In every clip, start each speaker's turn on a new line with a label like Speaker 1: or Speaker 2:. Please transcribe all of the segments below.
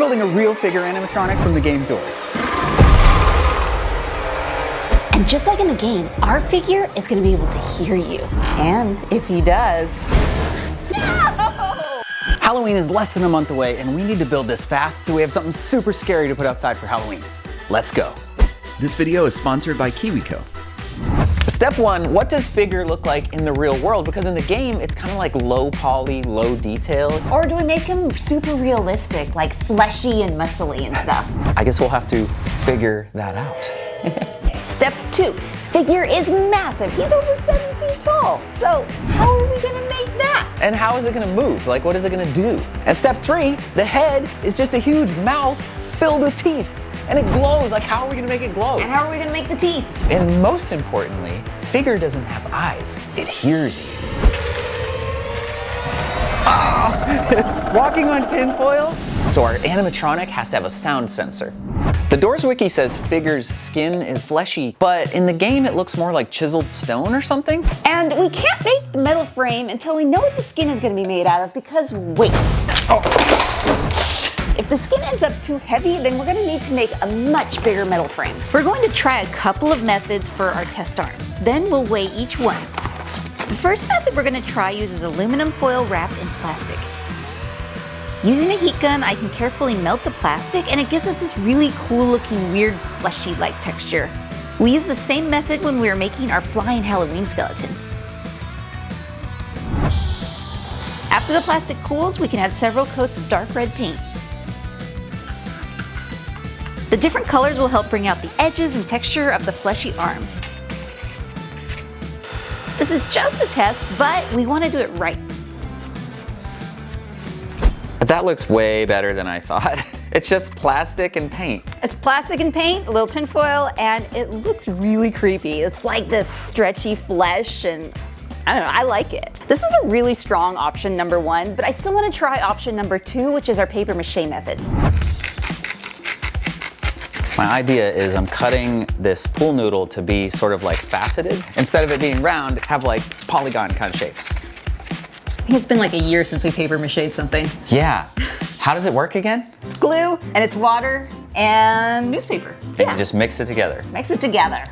Speaker 1: building a real figure animatronic from the game Doors.
Speaker 2: And just like in the game, our figure is going to be able to hear you. And if he does... No!
Speaker 1: Halloween is less than a month away, and we need to build this fast so we have something super scary to put outside for Halloween. Let's go. This video is sponsored by KiwiCo. Step 1, what does figure look like in the real world? Because in the game, it's kind of like low poly, low detail.
Speaker 2: Or do we make him super realistic, like fleshy and muscly and stuff?
Speaker 1: I guess we'll have to figure that out.
Speaker 2: Step 2, figure is massive. He's over 7 feet tall. So how are we gonna make that?
Speaker 1: And how is it gonna move? Like, what is it gonna do? And step 3, the head is just a huge mouth filled with teeth. And it glows. Like, how are we gonna make it glow?
Speaker 2: And how are we gonna make the teeth?
Speaker 1: And most importantly, figure doesn't have eyes. It hears you. Oh. Walking on tinfoil? So our animatronic has to have a sound sensor. The Doors wiki says figure's skin is fleshy, but in the game it looks more like chiseled stone or something.
Speaker 2: And we can't make the metal frame until we know what the skin is gonna be made out of because wait.
Speaker 1: Oh.
Speaker 2: If the skin ends up too heavy, then we're gonna need to make a much bigger metal frame. We're going to try a couple of methods for our test arm. Then we'll weigh each one. The first method we're gonna try uses aluminum foil wrapped in plastic. Using a heat gun, I can carefully melt the plastic and it gives us this really cool looking weird fleshy-like texture. We use the same method when we were making our flying Halloween skeleton. After the plastic cools, we can add several coats of dark red paint. The different colors will help bring out the edges and texture of the fleshy arm. This is just a test, but we want to do it right.
Speaker 1: That looks way better than I thought. It's just plastic and paint.
Speaker 2: It's plastic and paint, a little tin foil, and it looks really creepy. It's like this stretchy flesh, and I don't know, I like it. This is a really strong option number 1, but I still want to try option number 2, which is our paper mache method.
Speaker 1: My idea is I'm cutting this pool noodle to be sort of like faceted. Instead of it being round, have like polygon kind of shapes.
Speaker 2: I think it's been like a year since we paper mache'd something.
Speaker 1: Yeah. How does it work again?
Speaker 2: It's glue, and it's water, and newspaper.
Speaker 1: And you just mix it together.
Speaker 2: Mix it together.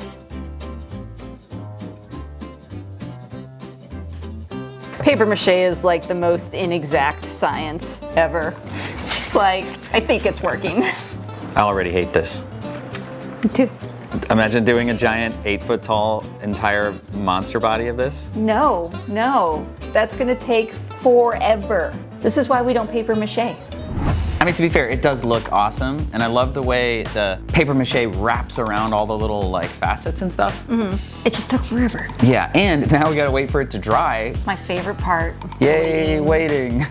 Speaker 2: Paper mache is like the most inexact science ever. Just like, I think it's working.
Speaker 1: I already hate this.
Speaker 2: Me too.
Speaker 1: Imagine doing a giant 8-foot tall entire monster body of this.
Speaker 2: No, that's gonna take forever. This is why we don't paper mache.
Speaker 1: I mean, to be fair, it does look awesome, and I love the way the paper mache wraps around all the little like facets and stuff.
Speaker 2: It just took forever.
Speaker 1: Yeah, and now we gotta wait for it to dry.
Speaker 2: It's my favorite part.
Speaker 1: Yay, waiting.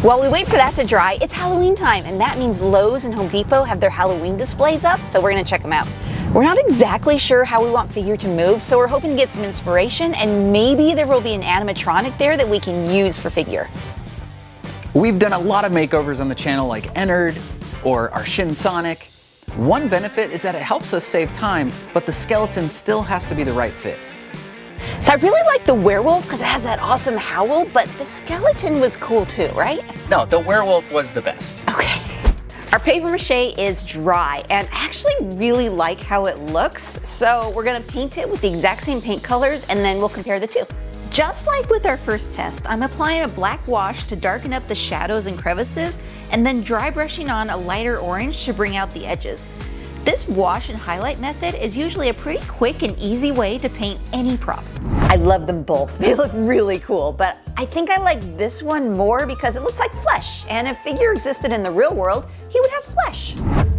Speaker 2: While we wait for that to dry, it's Halloween time, and that means Lowe's and Home Depot have their Halloween displays up, so we're gonna check them out. We're not exactly sure how we want figure to move, so we're hoping to get some inspiration, and maybe there will be an animatronic there that we can use for figure.
Speaker 1: We've done a lot of makeovers on the channel like Ennard or our Shin Sonic. One benefit is that it helps us save time, but the skeleton still has to be the right fit.
Speaker 2: So I really like the werewolf because it has that awesome howl, but the skeleton was cool too, right?
Speaker 1: No, the werewolf was the best.
Speaker 2: Okay. Our paper mache is dry, and I actually really like how it looks, so we're gonna paint it with the exact same paint colors, and then we'll compare the two. Just like with our first test, I'm applying a black wash to darken up the shadows and crevices, and then dry brushing on a lighter orange to bring out the edges. This wash and highlight method is usually a pretty quick and easy way to paint any prop. I love them both. They look really cool, but I think I like this one more because it looks like flesh, and if figure existed in the real world, he would have flesh.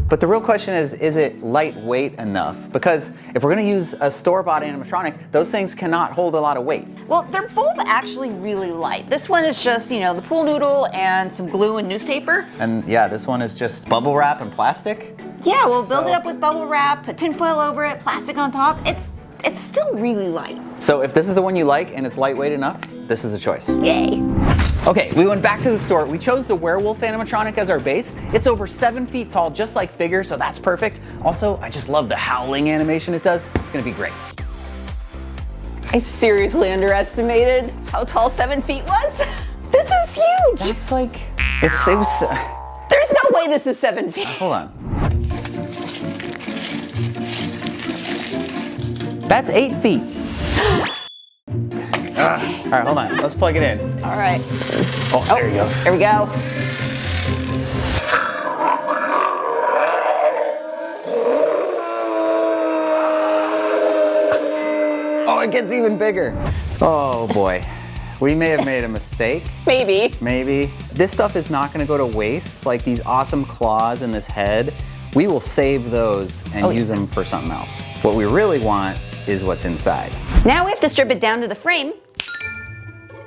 Speaker 1: But the real question is it lightweight enough? Because if we're gonna use a store-bought animatronic, those things cannot hold a lot of weight.
Speaker 2: Well, they're both actually really light. This one is just, you know, the pool noodle and some glue and newspaper.
Speaker 1: And yeah, this one is just bubble wrap and plastic.
Speaker 2: Yeah, we'll build it up with bubble wrap, put tinfoil over it, plastic on top. It's still really light.
Speaker 1: So if this is the one you like and it's lightweight enough, this is the choice.
Speaker 2: Yay.
Speaker 1: Okay, we went back to the store. We chose the werewolf animatronic as our base. It's over 7 feet tall, just like figure, so that's perfect. Also, I just love the howling animation it does. It's gonna be great.
Speaker 2: I seriously underestimated how tall 7 feet was. This is huge.
Speaker 1: That's like It was.
Speaker 2: There's no way this is 7 feet.
Speaker 1: Hold on. That's 8 feet. All right, hold on. Let's plug it in.
Speaker 2: All right.
Speaker 1: Oh, there he goes.
Speaker 2: There we go.
Speaker 1: Oh, it gets even bigger. Oh boy. We may have made a mistake.
Speaker 2: Maybe.
Speaker 1: Maybe. This stuff is not gonna go to waste, like these awesome claws and this head. We will save those and use them for something else. What we really want is what's inside.
Speaker 2: Now we have to strip it down to the frame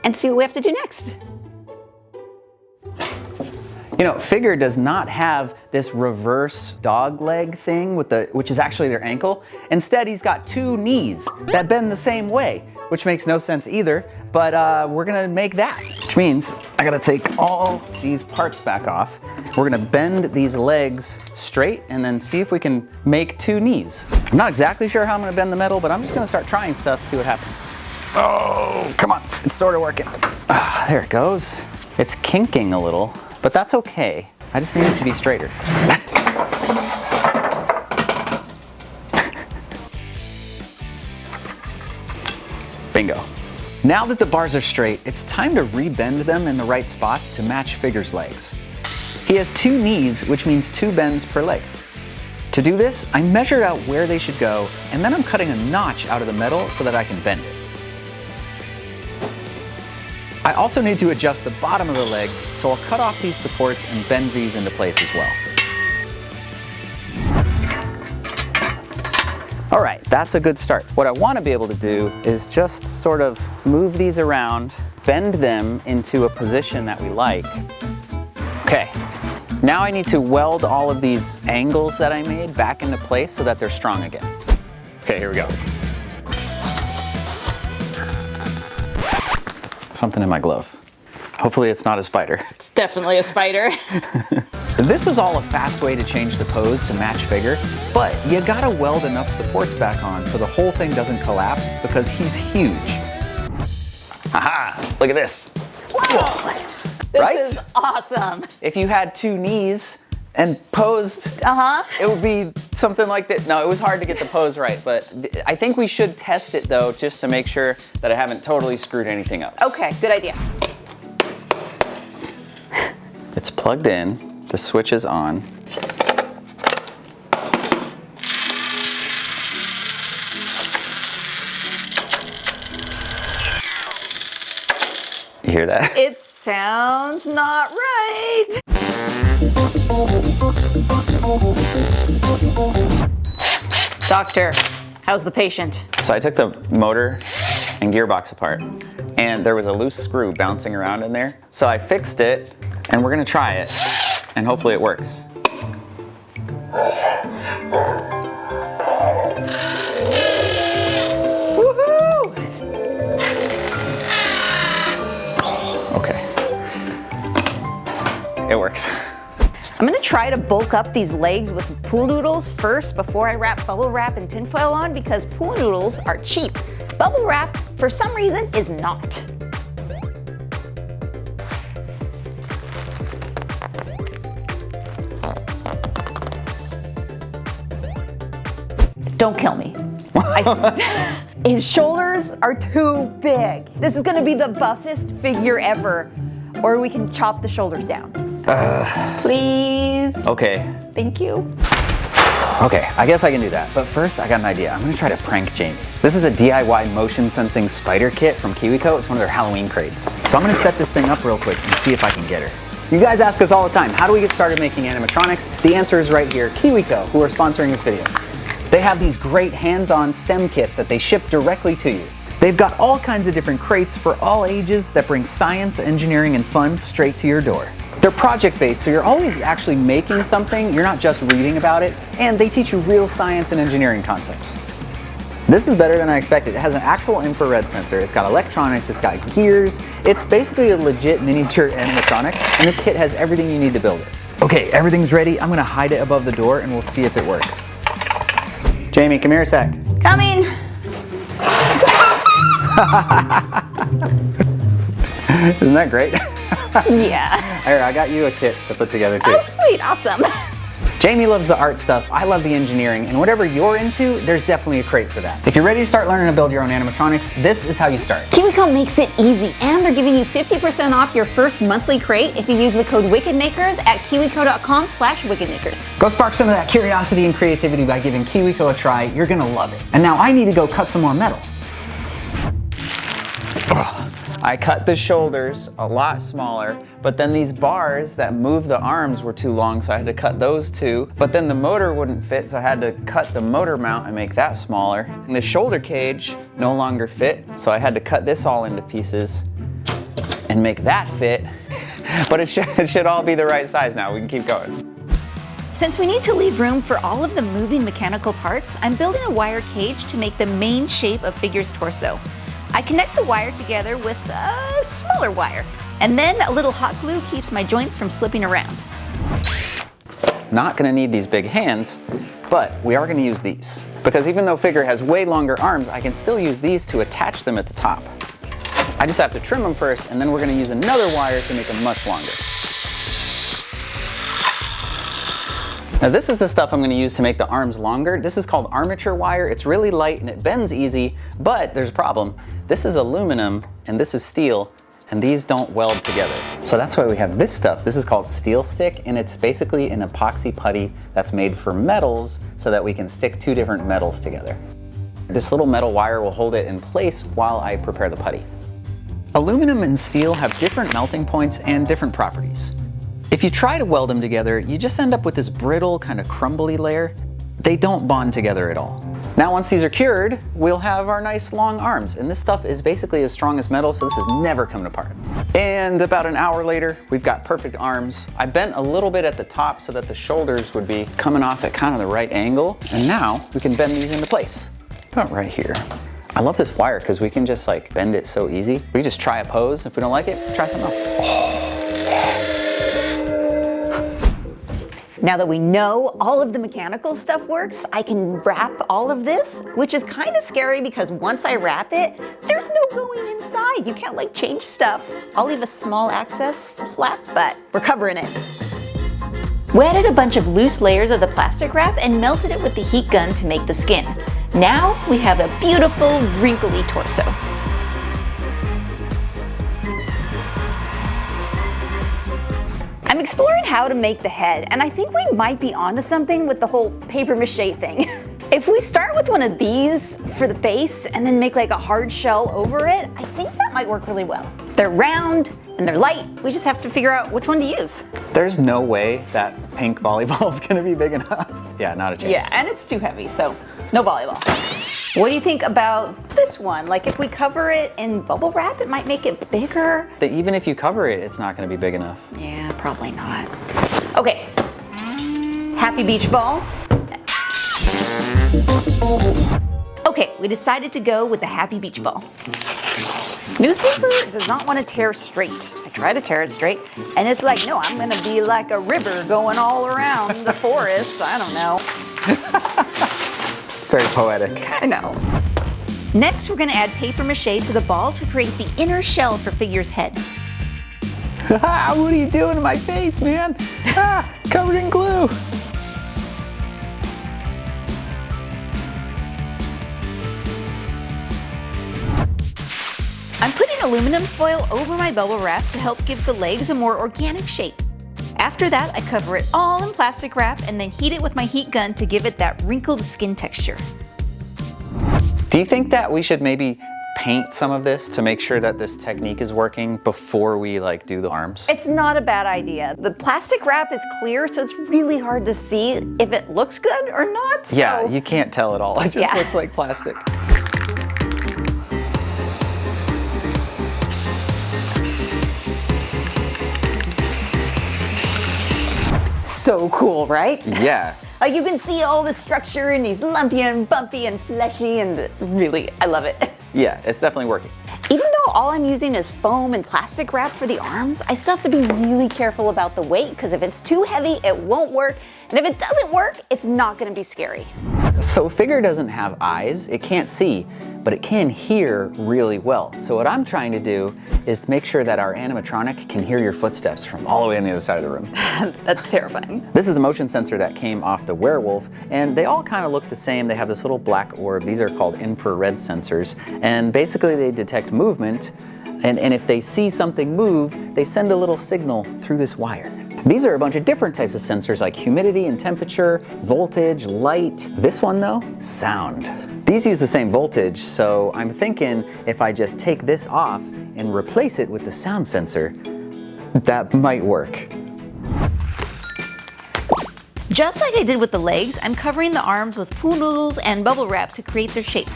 Speaker 2: and see what we have to do next.
Speaker 1: You know, Figure does not have this reverse dog leg thing which is actually their ankle. Instead, he's got 2 knees that bend the same way, which makes no sense either, but we're gonna make that. Which means I gotta take all these parts back off. We're gonna bend these legs straight and then see if we can make 2 knees. I'm not exactly sure how I'm gonna bend the metal, but I'm just gonna start trying stuff to see what happens. Oh, come on, it's sort of working. Ah, there it goes. It's kinking a little, but that's okay. I just need it to be straighter. Bingo. Now that the bars are straight, it's time to rebend them in the right spots to match Figure's legs. He has 2 knees, which means 2 bends per leg. To do this, I measured out where they should go, and then I'm cutting a notch out of the metal so that I can bend it. I also need to adjust the bottom of the legs, so I'll cut off these supports and bend these into place as well. All right, that's a good start. What I want to be able to do is just sort of move these around, bend them into a position that we like. Okay, now I need to weld all of these angles that I made back into place so that they're strong again. Okay, here we go. Something in my glove. Hopefully it's not a spider.
Speaker 2: It's definitely a spider.
Speaker 1: This is all a fast way to change the pose to match Figure, but you gotta weld enough supports back on so the whole thing doesn't collapse because he's huge. Aha, look at this.
Speaker 2: Whoa! This
Speaker 1: Right?
Speaker 2: is awesome.
Speaker 1: If you had 2 knees and posed, it would be something like that. No, it was hard to get the pose right, but I think we should test it though, just to make sure that I haven't totally screwed anything up.
Speaker 2: Okay, good idea.
Speaker 1: It's plugged in, the switch is on. You hear that?
Speaker 2: It sounds not right. Doctor, how's the patient?
Speaker 1: So I took the motor and gearbox apart, and there was a loose screw bouncing around in there. So I fixed it, and we're gonna try it, and hopefully it works. Woohoo! Okay. It works.
Speaker 2: I'm gonna try to bulk up these legs with pool noodles first before I wrap bubble wrap and tinfoil on, because pool noodles are cheap. Bubble wrap, for some reason, is not. Don't kill me. His shoulders are too big. This is gonna be the buffest figure ever. Or we can chop the shoulders down. Please.
Speaker 1: Okay.
Speaker 2: Thank you.
Speaker 1: Okay, I guess I can do that. But first, I got an idea. I'm gonna try to prank Jamie. This is a DIY motion sensing spider kit from KiwiCo. It's one of their Halloween crates. So I'm gonna set this thing up real quick and see if I can get her. You guys ask us all the time, how do we get started making animatronics? The answer is right here, KiwiCo, who are sponsoring this video. They have these great hands-on STEM kits that they ship directly to you. They've got all kinds of different crates for all ages that bring science, engineering, and fun straight to your door. They're project-based, so you're always actually making something, you're not just reading about it, and they teach you real science and engineering concepts. This is better than I expected. It has an actual infrared sensor, it's got electronics, it's got gears, it's basically a legit miniature animatronic, and this kit has everything you need to build it. Okay, everything's ready, I'm gonna hide it above the door and we'll see if it works. Jamie, come here a sec.
Speaker 2: Coming.
Speaker 1: Isn't that great?
Speaker 2: Yeah.
Speaker 1: Here, I got you a kit to put together too.
Speaker 2: Oh, sweet, awesome.
Speaker 1: Jamie loves the art stuff, I love the engineering, and whatever you're into, there's definitely a crate for that. If you're ready to start learning to build your own animatronics, this is how you start.
Speaker 2: KiwiCo makes it easy, and they're giving you 50% off your first monthly crate if you use the code WICKEDMAKERS at kiwico.com/wickedmakers.
Speaker 1: Go spark some of that curiosity and creativity by giving KiwiCo a try. You're gonna love it. And now I need to go cut some more metal. I cut the shoulders a lot smaller, but then these bars that move the arms were too long, so I had to cut those too. But then the motor wouldn't fit, so I had to cut the motor mount and make that smaller. And the shoulder cage no longer fit, so I had to cut this all into pieces and make that fit. But it should all be the right size now. We can keep going.
Speaker 2: Since we need to leave room for all of the moving mechanical parts, I'm building a wire cage to make the main shape of Figure's torso. I connect the wire together with a smaller wire, and then a little hot glue keeps my joints from slipping around.
Speaker 1: Not gonna need these big hands, but we are gonna use these. Because even though Figure has way longer arms, I can still use these to attach them at the top. I just have to trim them first, and then we're gonna use another wire to make them much longer. Now this is the stuff I'm gonna use to make the arms longer. This is called armature wire. It's really light and it bends easy, but there's a problem. This is aluminum and this is steel, and these don't weld together. So that's why we have this stuff. This is called steel stick, and it's basically an epoxy putty that's made for metals so that we can stick two different metals together. This little metal wire will hold it in place while I prepare the putty. Aluminum and steel have different melting points and different properties. If you try to weld them together, you just end up with this brittle, kind of crumbly layer. They don't bond together at all. Now once these are cured, we'll have our nice long arms, and this stuff is basically as strong as metal, so this is never coming apart. And about an hour later, we've got perfect arms. I bent a little bit at the top so that the shoulders would be coming off at kind of the right angle, and now we can bend these into place. About right here. I love this wire because we can just like bend it so easy. We just try a pose. If we don't like it, try something else. Oh.
Speaker 2: Now that we know all of the mechanical stuff works, I can wrap all of this, which is kind of scary because once I wrap it, there's no going inside. You can't like change stuff. I'll leave a small access flap, but we're covering it. We added a bunch of loose layers of the plastic wrap and melted it with the heat gun to make the skin. Now we have a beautiful, wrinkly torso. I'm exploring how to make the head, and I think we might be onto something with the whole paper mache thing. If we start with one of these for the base and then make like a hard shell over it, I think that might work really well. They're round and they're light. We just have to figure out which one to use.
Speaker 1: There's no way that pink volleyball is gonna be big enough. Yeah, not a chance.
Speaker 2: Yeah, and it's too heavy, so no volleyball. What do you think about this one? Like if we cover it in bubble wrap, it might make it bigger.
Speaker 1: Even if you cover it, it's not gonna be big enough.
Speaker 2: Yeah, probably not. Okay, happy beach ball. Okay, we decided to go with the happy beach ball. Newspaper does not want to tear straight. I try to tear it straight, and it's like, no, I'm gonna be like a river going all around the forest. I don't know.
Speaker 1: Very poetic.
Speaker 2: I know. Next, we're gonna add paper mache to the ball to create the inner shell for Figure's head.
Speaker 1: What are you doing to my face, man? Covered in glue.
Speaker 2: I'm putting aluminum foil over my bubble wrap to help give the legs a more organic shape. After that, I cover it all in plastic wrap and then heat it with my heat gun to give it that wrinkled skin texture.
Speaker 1: Do you think that we should maybe paint some of this to make sure that this technique is working before we like do the arms?
Speaker 2: It's not a bad idea. The plastic wrap is clear, so it's really hard to see if it looks good or not. So.
Speaker 1: Yeah, you can't tell at all. It just looks like plastic.
Speaker 2: So cool, right?
Speaker 1: Yeah.
Speaker 2: Like you can see all the structure and he's lumpy and bumpy and fleshy, and really, I love it.
Speaker 1: Yeah, it's definitely working.
Speaker 2: Even though all I'm using is foam and plastic wrap for the arms, I still have to be really careful about the weight, because if it's too heavy, it won't work. And if it doesn't work, it's not gonna be scary.
Speaker 1: So Figure doesn't have eyes, it can't see, but it can hear really well. So what I'm trying to do is to make sure that our animatronic can hear your footsteps from all the way on the other side of the room.
Speaker 2: That's terrifying.
Speaker 1: This is the motion sensor that came off the werewolf, and they all kind of look the same. They have this little black orb. These are called infrared sensors, and basically they detect movement, and if they see something move, they send a little signal through this wire. These are a bunch of different types of sensors like humidity and temperature, voltage, light. This one though, sound. These use the same voltage, so I'm thinking if I just take this off and replace it with the sound sensor, that might work.
Speaker 2: Just like I did with the legs, I'm covering the arms with pool noodles and bubble wrap to create their shape.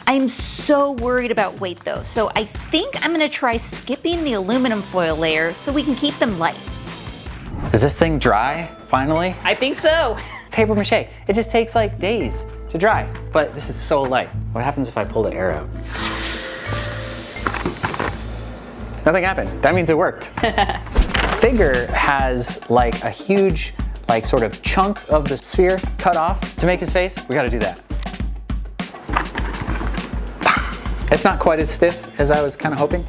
Speaker 2: I'm so worried about weight though, so I think I'm gonna try skipping the aluminum foil layer so we can keep them light.
Speaker 1: Is this thing dry, finally?
Speaker 2: I think so.
Speaker 1: Paper mache, it just takes like days to dry, but this is so light. What happens if I pull the air out? Nothing happened, that means it worked. Figure has like a huge, like sort of chunk of the sphere cut off to make his face. We gotta do that. It's not quite as stiff as I was kind of hoping,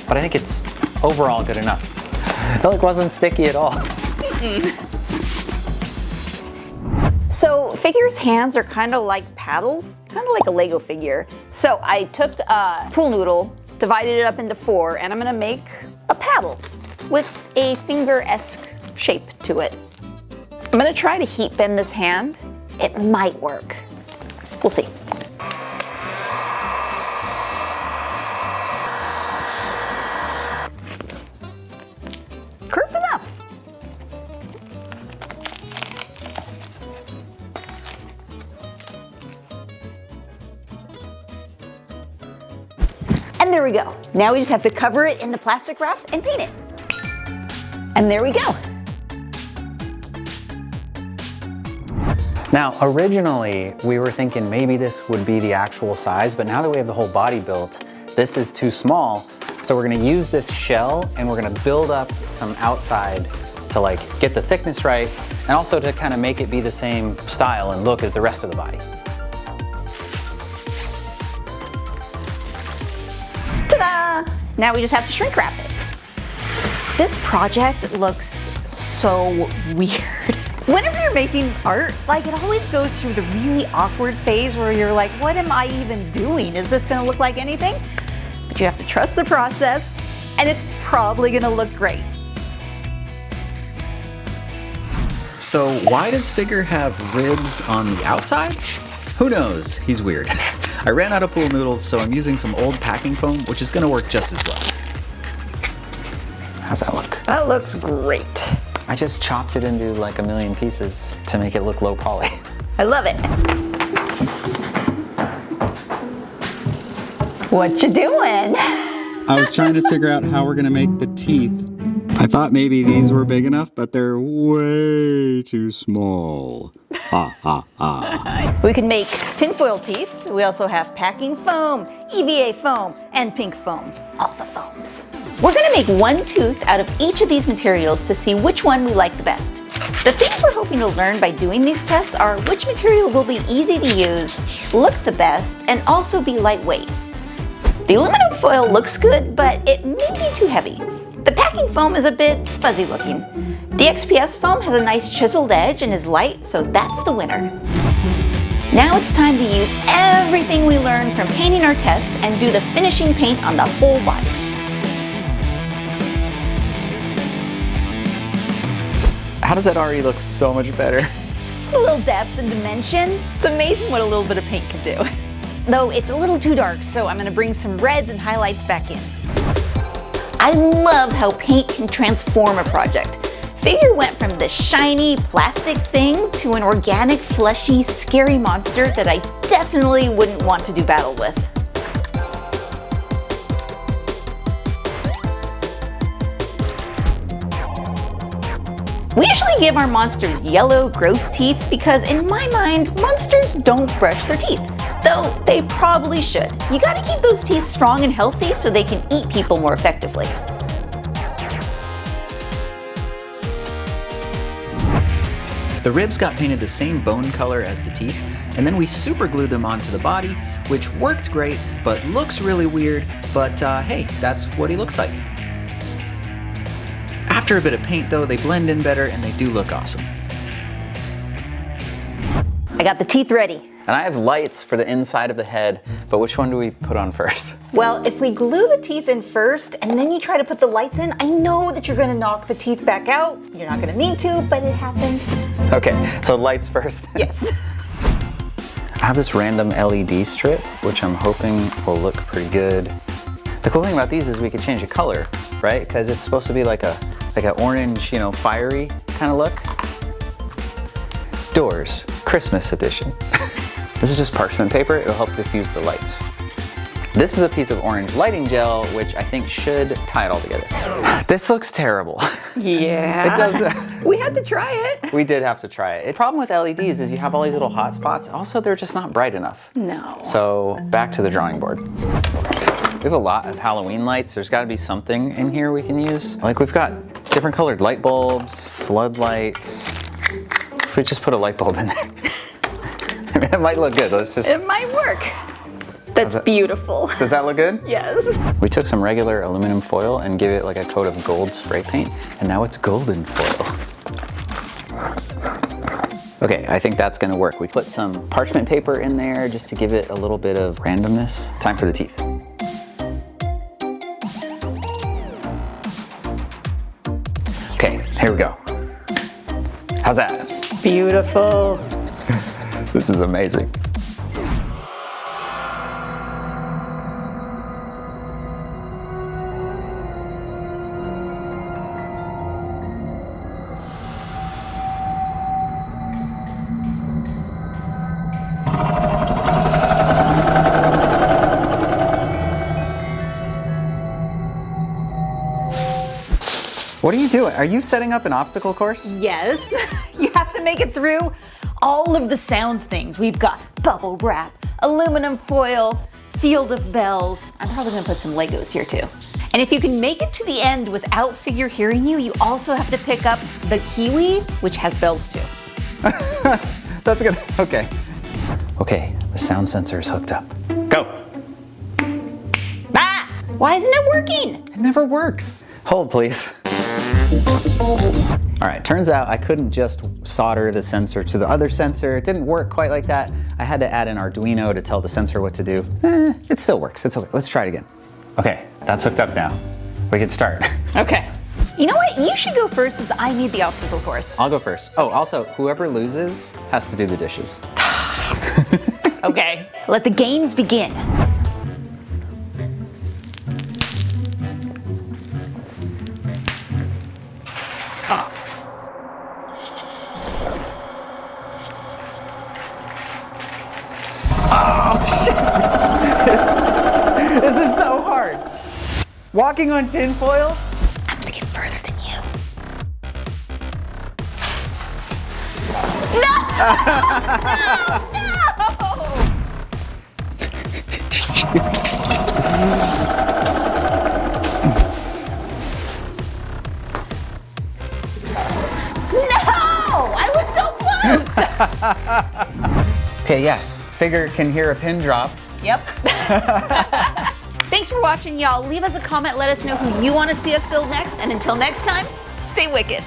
Speaker 1: but I think it's overall good enough. It like wasn't sticky at all.
Speaker 2: So Figure's hands are kind of like paddles, kind of like a Lego figure. So I took a pool noodle, divided it up into 4, and I'm gonna make a paddle with a finger-esque shape to it. I'm gonna try to heat bend this hand. It might work. We'll see. Curved enough. And there we go. Now we just have to cover it in the plastic wrap and paint it. And there we go.
Speaker 1: Now, originally, we were thinking maybe this would be the actual size, but now that we have the whole body built, this is too small. So we're gonna use this shell and we're gonna build up some outside to like get the thickness right and also to kind of make it be the same style and look as the rest of the body.
Speaker 2: Ta-da! Now we just have to shrink wrap it. This project looks so weird. Whenever you're making art, like it always goes through the really awkward phase where you're like, what am I even doing? Is this gonna look like anything? But you have to trust the process and it's probably gonna look great.
Speaker 1: So why does Figure have ribs on the outside? Who knows? He's weird. I ran out of pool noodles, so I'm using some old packing foam, which is gonna work just as well. How's that look?
Speaker 2: That looks great.
Speaker 1: I just chopped it into like a million pieces to make it look low poly.
Speaker 2: I love it. What you doing?
Speaker 3: I was trying to figure out how we're gonna make the teeth. I thought maybe these were big enough, but they're way too small. Ha ha ha.
Speaker 2: We can make tinfoil teeth. We also have packing foam, EVA foam, and pink foam. All the foams. We're gonna make one tooth out of each of these materials to see which one we like the best. The things we're hoping to learn by doing these tests are which material will be easy to use, look the best, and also be lightweight. The aluminum foil looks good, but it may be too heavy. The packing foam is a bit fuzzy looking. The XPS foam has a nice chiseled edge and is light, so that's the winner. Now it's time to use everything we learned from painting our tests and do the finishing paint on the whole body.
Speaker 1: How does that already look so much better?
Speaker 2: Just a little depth and dimension. It's amazing what a little bit of paint can do. Though it's a little too dark, so I'm gonna bring some reds and highlights back in. I love how paint can transform a project. Figure went from this shiny plastic thing to an organic, fleshy, scary monster that I definitely wouldn't want to do battle with. We usually give our monsters yellow, gross teeth because in my mind, monsters don't brush their teeth. Though they probably should. You gotta keep those teeth strong and healthy so they can eat people more effectively.
Speaker 1: The The ribs got painted the same bone color as the teeth, and then we super glued them onto the body, which worked great, but looks really weird, but hey, that's what he looks like. After a bit of paint though, they blend in better and they do look awesome.
Speaker 2: I got the teeth ready.
Speaker 1: And I have lights for the inside of the head, but which one do we put on first?
Speaker 2: Well, if we glue the teeth in first and then you try to put the lights in, I know that you're gonna knock the teeth back out. You're not gonna mean to, but it happens.
Speaker 1: Okay, so lights first.
Speaker 2: Yes.
Speaker 1: I have this random LED strip, which I'm hoping will look pretty good. The cool thing about these is we can change the color, right? Because it's supposed to be like an orange, you know, fiery kind of look. Doors, Christmas edition. This is just parchment paper. It'll help diffuse the lights. This is a piece of orange lighting gel, which I think should tie it all together. This looks terrible.
Speaker 2: Yeah.
Speaker 1: It does.
Speaker 2: We had to try it.
Speaker 1: We did have to try it. The problem with LEDs is you have all these little hot spots. Also, they're just not bright enough.
Speaker 2: No.
Speaker 1: So back to the drawing board. We have a lot of Halloween lights. There's got to be something in here we can use. Like we've got different colored light bulbs, floodlights. If we just put a light bulb in there. I mean, it might look good. Let's just.
Speaker 2: It might work. That's beautiful.
Speaker 1: Does that look good?
Speaker 2: Yes.
Speaker 1: We took some regular aluminum foil and gave it like a coat of gold spray paint, and now it's golden foil. Okay, I think that's gonna work. We put some parchment paper in there just to give it a little bit of randomness. Time for the teeth. Okay, here we go. How's that?
Speaker 2: Beautiful.
Speaker 1: This is amazing. What are you doing? Are you setting up an obstacle course?
Speaker 2: Yes. You have to make it through all of the sound things. We've got bubble wrap, aluminum foil, field of bells. I'm probably gonna put some Legos here too. And if you can make it to the end without Figure hearing you, you also have to pick up the kiwi, which has bells too.
Speaker 1: That's good. Okay. Okay, the sound sensor is hooked up. Go.
Speaker 2: Ah! Why isn't it working?
Speaker 1: It never works. Hold, please. All right, turns out I couldn't just solder the sensor to the other sensor. It didn't work quite like that. I had to add an Arduino to tell the sensor what to do. It still works, it's okay. Let's try it again. Okay, that's hooked up now. We can start.
Speaker 2: Okay. You know what? You should go first since I need the obstacle course.
Speaker 1: I'll go first. Oh, also, whoever loses has to do the dishes.
Speaker 2: Okay. Let the games begin.
Speaker 1: Oh, shit. This is so hard. Walking on tin foil?
Speaker 2: I'm gonna get further than you. No! I was so close!
Speaker 1: Okay, yeah. Figure can hear a pin drop.
Speaker 2: Yep. Thanks for watching, y'all. Leave us a comment. Let us know who you want to see us build next. And until next time, stay wicked.